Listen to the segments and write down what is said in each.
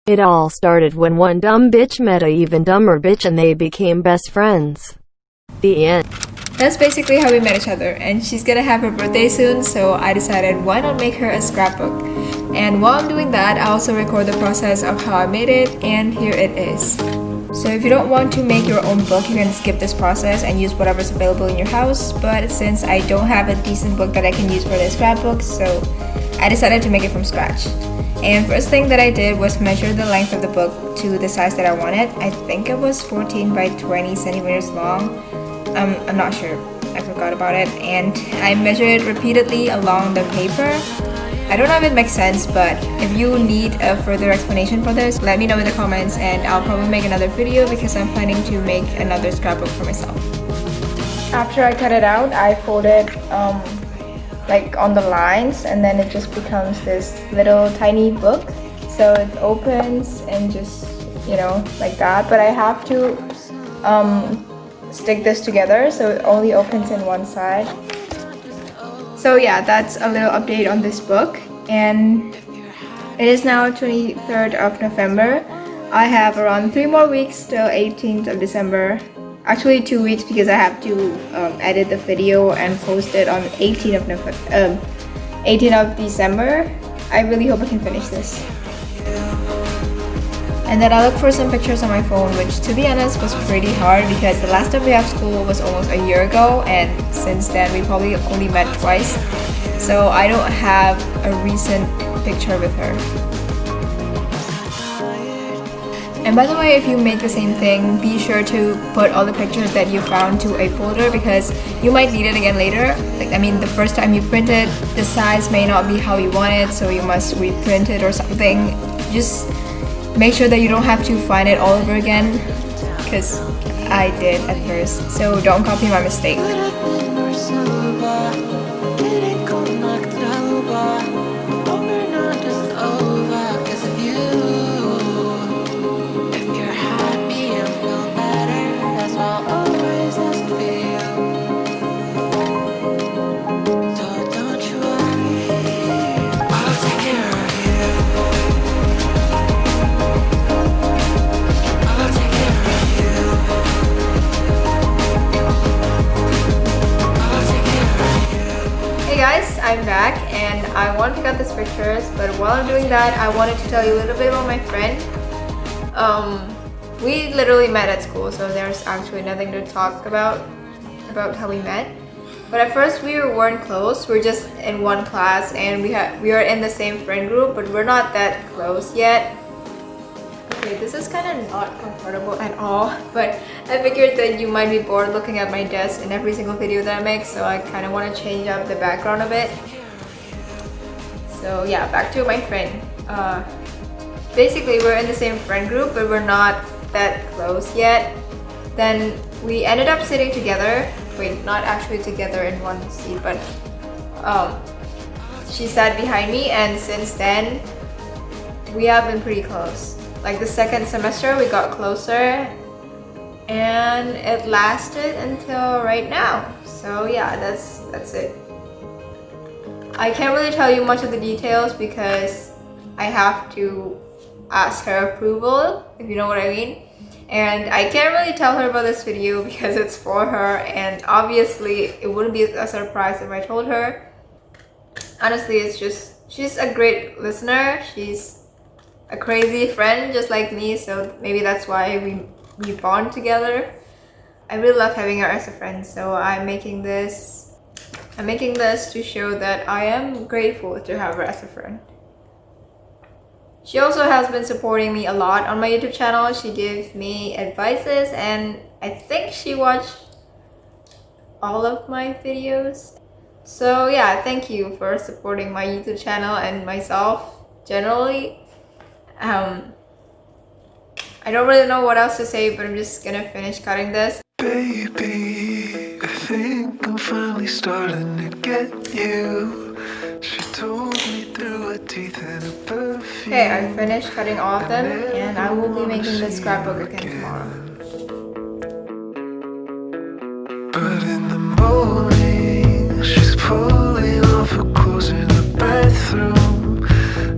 It all started when one dumb bitch met a even dumber bitch and they became best friends. The end. That's basically how we met each other, and she's gonna have her birthday soon, so I decided why not make her a scrapbook. And while I'm doing that, I also record the process of how I made it, and here it is. So if you don't want to make your own book, you can skip this process and use whatever's available in your house, but since I don't have a decent book that I can use for the scrapbook, so I decided to make it from scratch. And first thing that I did was measure the length of the book to the size that I wanted. I think it was 14 by 20 centimeters long. I'm not sure, I forgot about it, and I measured it repeatedly along the paper. I don't know if it makes sense, but if you need a further explanation for this, let me know in the comments and I'll probably make another video because I'm planning to make another scrapbook for myself. After I cut it out, I fold it like on the lines, and then it just becomes this little tiny book. So it opens and just, you know, like that, but I have to stick this together so it only opens in one side. So yeah, that's a little update on this book, and it is now 23rd of November. I have around 3 more weeks till 18th of December. Actually 2 weeks because I have to edit the video and post it on 18th of December. I really hope I can finish this. And then I looked for some pictures on my phone, which to be honest was pretty hard because the last time we have school was almost a year ago, and since then we probably only met twice. So I don't have a recent picture with her. And by the way, if you make the same thing, be sure to put all the pictures that you found to a folder because you might need it again later. Like, I mean, the first time you print it, the size may not be how you want it, so you must reprint it or something. Just make sure that you don't have to find it all over again, because I did at first, so don't copy my mistake. I'm back and I want to pick out these pictures, but while I'm doing that, I wanted to tell you a little bit about my friend. We literally met at school, so there's actually nothing to talk about how we met. But at first we weren't close. We're just in one class and we are in the same friend group, but we're not that close yet. Okay, this is kind of not comfortable at all, but I figured that you might be bored looking at my desk in every single video that I make, so I kind of want to change up the background a bit. So yeah, back to my friend. Basically, we're in the same friend group, but we're not that close yet. Then we ended up sitting together. Wait, not actually together in one seat, but she sat behind me, and since then we have been pretty close. Like the second semester we got closer and it lasted until right now. So yeah, that's it. I can't really tell you much of the details because I have to ask her approval, if you know what I mean. And I can't really tell her about this video because it's for her, and obviously it wouldn't be a surprise if I told her. Honestly, it's just, she's a great listener. She's a crazy friend just like me, so maybe that's why we bond together. I really love having her as a friend, so I'm making this to show that I am grateful to have her as a friend. She also has been supporting me a lot on my YouTube channel. She gives me advices and I think she watched all of my videos. So yeah, thank you for supporting my YouTube channel and myself generally. I don't really know what else to say, but I'm just gonna finish cutting this. Baby, I think I'm finally starting to get you. She told me through her teeth and her perfume. Okay, I finished cutting all of them, and I will be making the scrapbook again tomorrow. But in the morning, she's pulling off her clothes in the bathroom.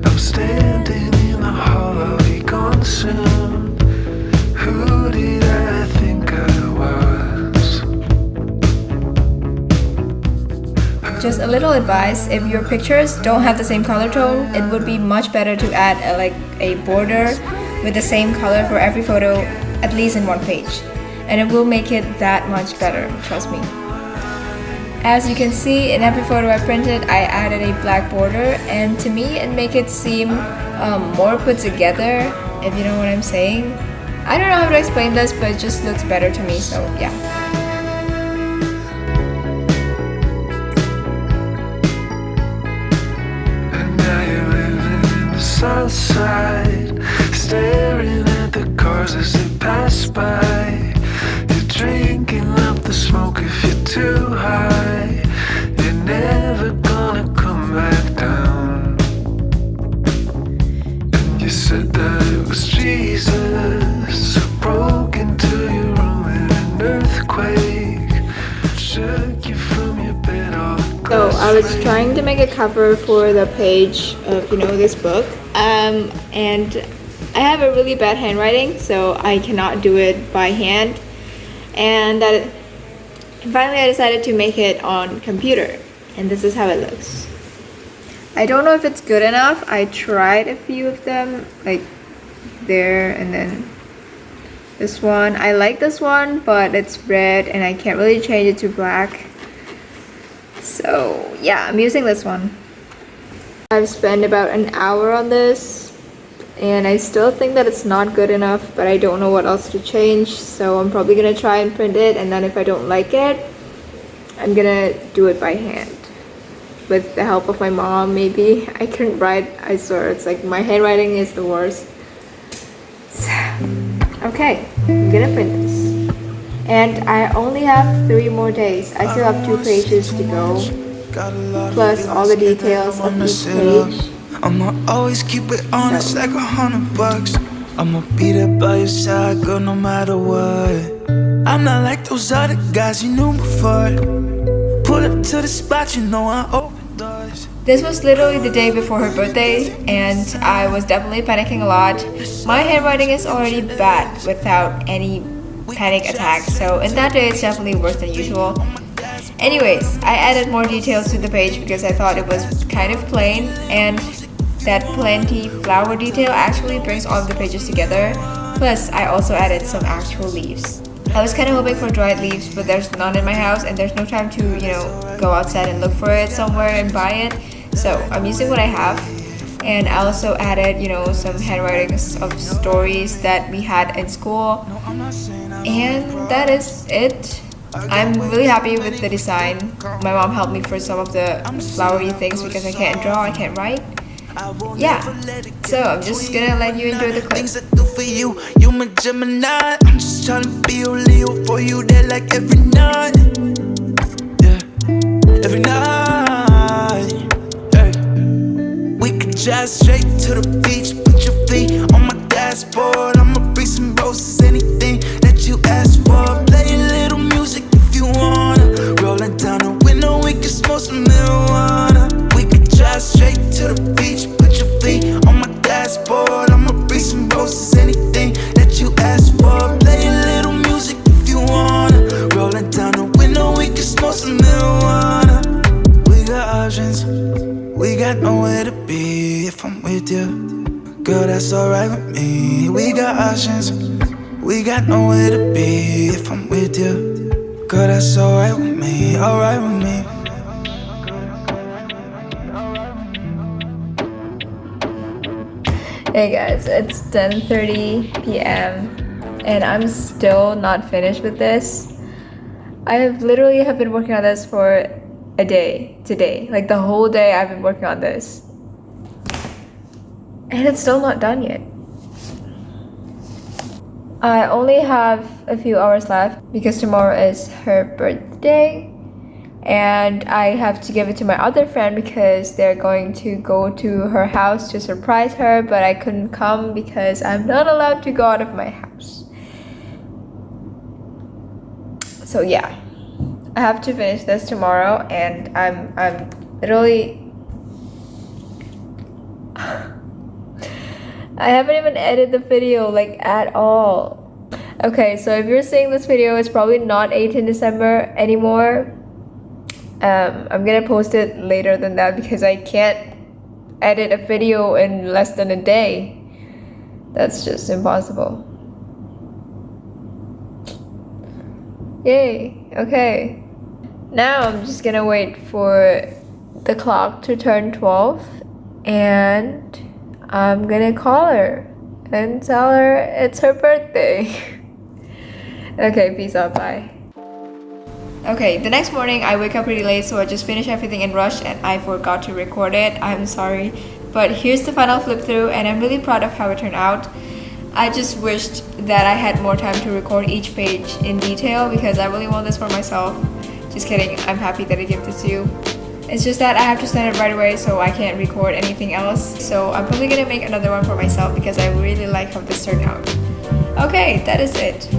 I'm standing in the hall, I'll be gone. soon. Who did I think I was? Just a little advice, if your pictures don't have the same color tone, it would be much better to add a border with the same color for every photo, at least in one page. And it will make it that much better, trust me. As you can see, in every photo I printed, I added a black border, and to me it makes it seem more put together, if you know what I'm saying. I don't know how to explain this, but it just looks better to me, so yeah. South side, staring at the cars as they pass by. You're drinking up the smoke if you're too high. You're never gonna come back down. And you said that it was Jesus who broke into your room in an earthquake, shook you from your bed all. So I was trying to make a cover for the page of, this book. And I have a really bad handwriting, so I cannot do it by hand. And finally I decided to make it on computer, and this is how it looks. I don't know if it's good enough. I tried a few of them, like there, and then this one. I like this one, but it's red and I can't really change it to black. So yeah, I'm using this one. I've spent about an hour on this, and I still think that it's not good enough, but I don't know what else to change, so I'm probably gonna try and print it, and then if I don't like it, I'm gonna do it by hand with the help of my mom. Maybe I couldn't write. I swear, it's like my handwriting is the worst. So, okay, I'm gonna print this, and I only have 3 more days. I still have 2 pages to go, plus all the details of each page. I'ma always keep it honest, like $100. I'ma be there by your side, girl, no matter what. I'm not like those other guys you knew before. Pull up to the spot, you know I open doors. This was literally the day before her birthday, and I was definitely panicking a lot. My handwriting is already bad without any panic attack, so in that day it's definitely worse than usual. Anyways, I added more details to the page because I thought it was kind of plain, and that plenty flower detail actually brings all of the pages together. Plus, I also added some actual leaves. I was kind of hoping for dried leaves, but there's none in my house, and there's no time to, go outside and look for it somewhere and buy it. So I'm using what I have. And I also added, some handwritings of stories that we had in school. And that is it. I'm really happy with the design. My mom helped me for some of the flowery things because I can't draw, I can't write. Yeah, so I'm just gonna let you enjoy the clip. You my Gemini, I'm just trying to be a Leo for you there like every night. Yeah, every night. Hey. We could drive straight to the beach, put your feet on my dashboard. I'ma bring some roses, anything that you ask for. Play a little music if you wanna. Rolling down the window, we can smoke some marijuana. We could drive straight to the beach, put your feet on my dashboard. I'ma bring some roses, anything that you ask for. Play a little music if you wanna. Rolling down the window, we can smoke some marijuana. We got options, we got nowhere to be. If I'm with you, girl, that's alright with me. We got options, we got nowhere to be. If I'm with you, girl, that's alright with me, alright with me. Hey guys, it's 10:30 p.m. and I'm still not finished with this. I have been working on this for a day today. Like the whole day I've been working on this. And it's still not done yet. I only have a few hours left because tomorrow is her birthday. And I have to give it to my other friend because they're going to go to her house to surprise her, but I couldn't come because I'm not allowed to go out of my house. So yeah, I have to finish this tomorrow, and I'm literally I haven't even edited the video like at all. Okay, so if you're seeing this video, it's probably not 18 December anymore. I'm gonna post it later than that because I can't edit a video in less than a day. That's just impossible. Yay, okay. Now I'm just gonna wait for the clock to turn 12 and I'm gonna call her and tell her it's her birthday. Okay, peace out, bye. Okay, the next morning I wake up pretty late, so I just finished everything in rush and I forgot to record it. I'm sorry, but here's the final flip through and I'm really proud of how it turned out. I just wished that I had more time to record each page in detail because I really want this for myself. Just kidding, I'm happy that I gave this to you. It's just that I have to send it right away, so I can't record anything else. So I'm probably gonna make another one for myself because I really like how this turned out. Okay, that is it.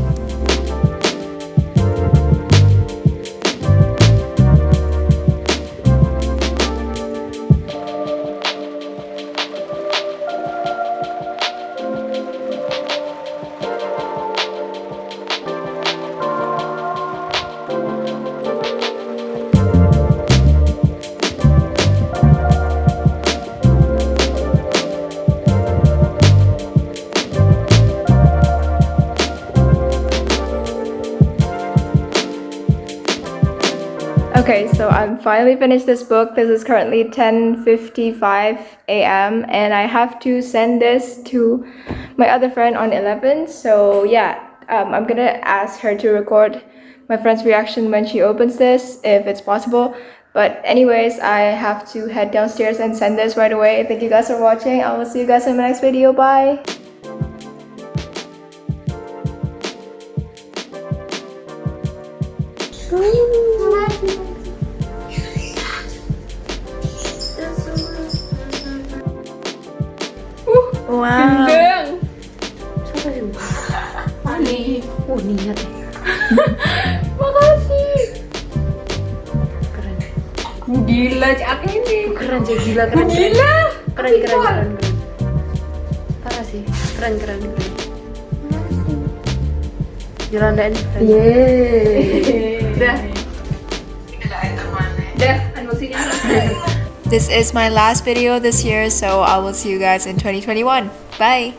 Okay, so I'm finally finished this book. This is currently 10:55 a.m. and I have to send this to my other friend on 11. So yeah, I'm gonna ask her to record my friend's reaction when she opens this, if it's possible. But anyways, I have to head downstairs and send this right away. Thank you guys for watching. I will see you guys in my next video. Bye! Wow. Geng. Niat ya. Makasih. Keren. Gila Cak ini. Keren sih, gila keren. Gila. Keren. Parah sih. Keren. Jolandain keren. Yeay. Dah. Unboxingnya. This is my last video this year, so I will see you guys in 2021. Bye!